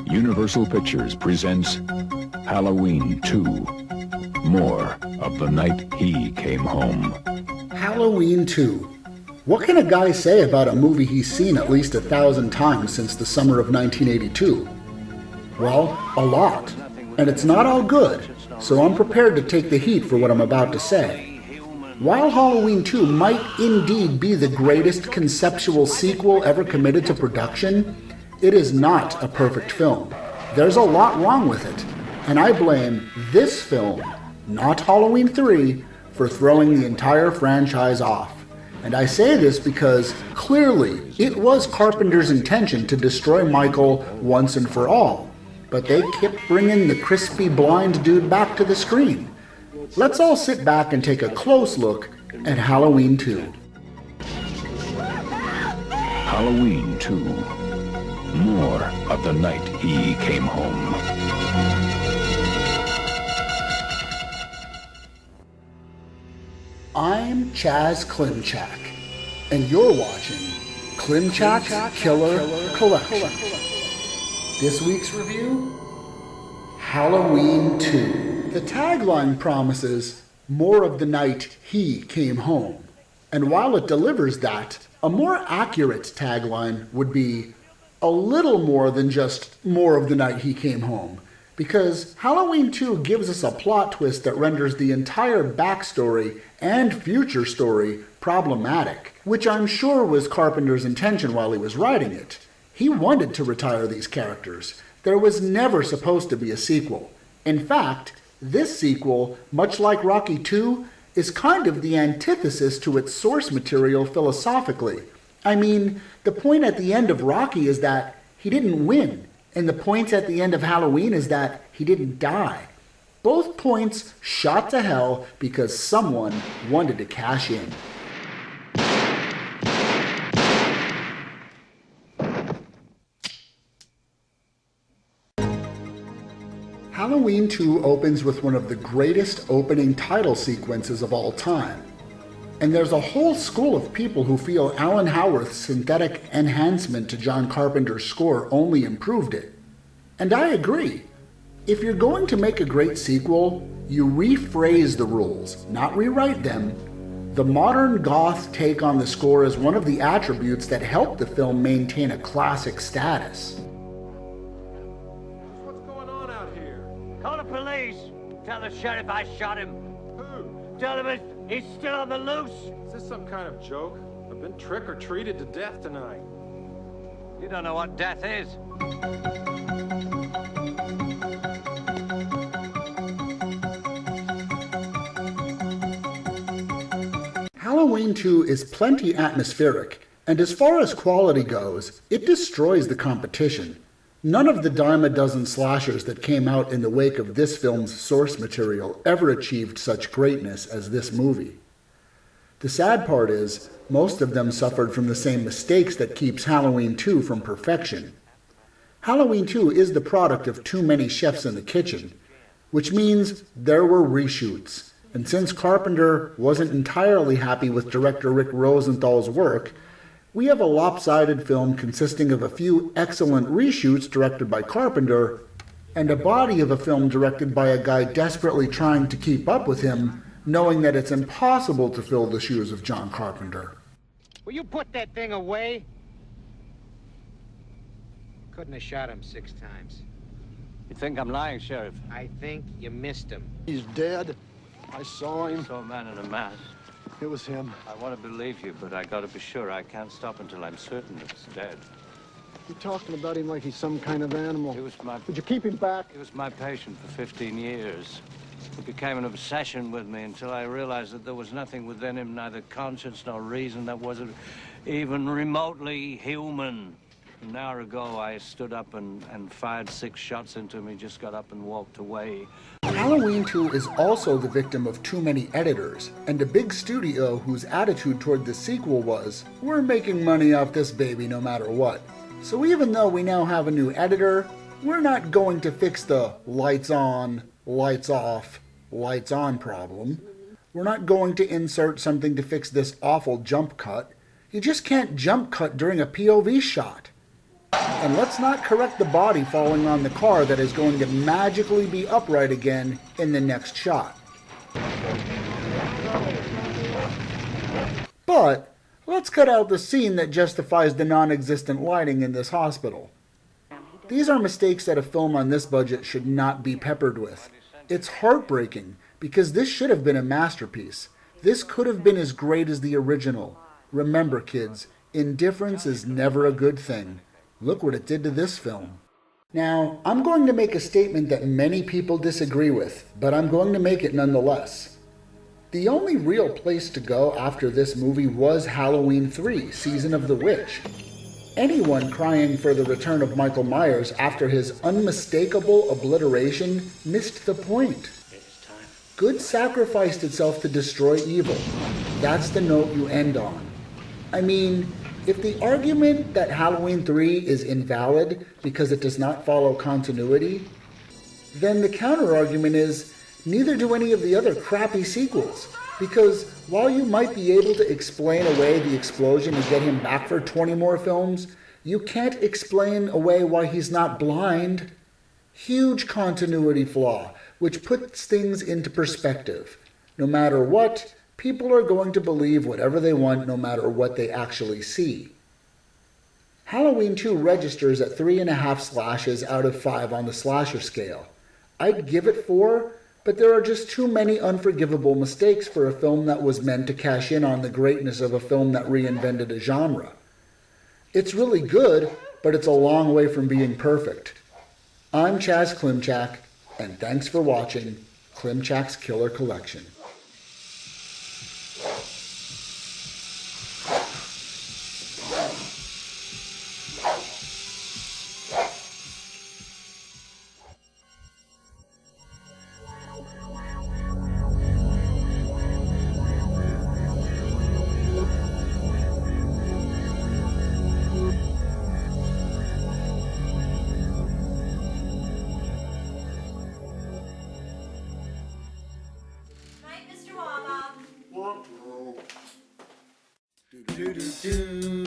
Universal Pictures presents Halloween 2, More of the Night He Came Home. Halloween 2. What can a guy say about a movie he's seen at least 1,000 times since the summer of 1982? Well, a lot. And it's not all good, so I'm prepared to take the heat for what I'm about to say. While Halloween 2 might indeed be the greatest conceptual sequel ever committed to production, it is not a perfect film. There's a lot wrong with it, and I blame this film, not Halloween 3, for throwing the entire franchise off. And I say this because, clearly, it was Carpenter's intention to destroy Michael once and for all, but they kept bringing the crispy blind dude back to the screen. Let's all sit back and take a close look at Halloween 2. Halloween 2, More of the Night He Came Home. I'm Chaz Klimczak, and you're watching Klimczak's Killer Collection. This week's review, Halloween 2. The tagline promises, more of the night he came home. And while it delivers that, a more accurate tagline would be a little more than just more of the night he came home. Because Halloween 2 gives us a plot twist that renders the entire backstory and future story problematic, which I'm sure was Carpenter's intention while he was writing it. He wanted to retire these characters. There was never supposed to be a sequel. In fact, this sequel, much like Rocky II, is kind of the antithesis to its source material philosophically. I mean, the point at the end of Rocky is that he didn't win, and the point at the end of Halloween is that he didn't die. Both points shot to hell because someone wanted to cash in. Halloween 2 opens with one of the greatest opening title sequences of all time. And there's a whole school of people who feel Alan Howarth's synthetic enhancement to John Carpenter's score only improved it. And I agree. If you're going to make a great sequel, you rephrase the rules, not rewrite them. The modern goth take on the score is one of the attributes that help the film maintain a classic status. Call the police. Tell the sheriff I shot him. Who? Tell him he's still on the loose. Is this some kind of joke? I've been trick or treated to death tonight. You don't know what death is. Halloween 2 is plenty atmospheric, and as far as quality goes, it destroys the competition. None of the dime a dozen slashers that came out in the wake of this film's source material ever achieved such greatness as this movie. The sad part is, most of them suffered from the same mistakes that keeps Halloween 2 from perfection. Halloween 2 is the product of too many chefs in the kitchen, which means there were reshoots. And since Carpenter wasn't entirely happy with director Rick Rosenthal's work, we have a lopsided film consisting of a few excellent reshoots directed by Carpenter and a body of a film directed by a guy desperately trying to keep up with him, knowing that it's impossible to fill the shoes of John Carpenter. Will you put that thing away? Couldn't have shot him 6 times. You think I'm lying, Sheriff? I think you missed him. He's dead. I saw him. I saw a man in a mask. It was him. I want to believe you, but I gotta be sure. I can't stop until I'm certain it's dead. You're talking about him like he's some kind of animal. It was my... Would you keep him back? He was my patient for 15 years. It became an obsession with me until I realized that there was nothing within him, neither conscience nor reason, that wasn't even remotely human. An hour ago, I stood up and fired 6 shots into him. He just got up and walked away. Halloween 2 is also the victim of too many editors, and a big studio whose attitude toward the sequel was, we're making money off this baby no matter what. So even though we now have a new editor, we're not going to fix the lights on, lights off, lights on problem. We're not going to insert something to fix this awful jump cut. You just can't jump cut during a POV shot. And let's not correct the body falling on the car that is going to magically be upright again in the next shot. But let's cut out the scene that justifies the non-existent lighting in this hospital. These are mistakes that a film on this budget should not be peppered with. It's heartbreaking because this should have been a masterpiece. This could have been as great as the original. Remember, kids, indifference is never a good thing. Look what it did to this film. Now, I'm going to make a statement that many people disagree with, but I'm going to make it nonetheless. The only real place to go after this movie was Halloween 3, Season of the Witch. Anyone crying for the return of Michael Myers after his unmistakable obliteration missed the point. Good sacrificed itself to destroy evil. That's the note you end on. I mean, if the argument that Halloween 3 is invalid because it does not follow continuity, then the counter-argument is neither do any of the other crappy sequels. Because while you might be able to explain away the explosion and get him back for 20 more films, you can't explain away why he's not blind. Huge continuity flaw, which puts things into perspective. No matter what, people are going to believe whatever they want no matter what they actually see. Halloween 2 registers at 3.5 slashes out of 5 on the slasher scale. I'd give it 4, but there are just too many unforgivable mistakes for a film that was meant to cash in on the greatness of a film that reinvented a genre. It's really good, but it's a long way from being perfect. I'm Chaz Klimczak, and thanks for watching Klimczak's Killer Collection. Night, Mr. Waba. Do do do do.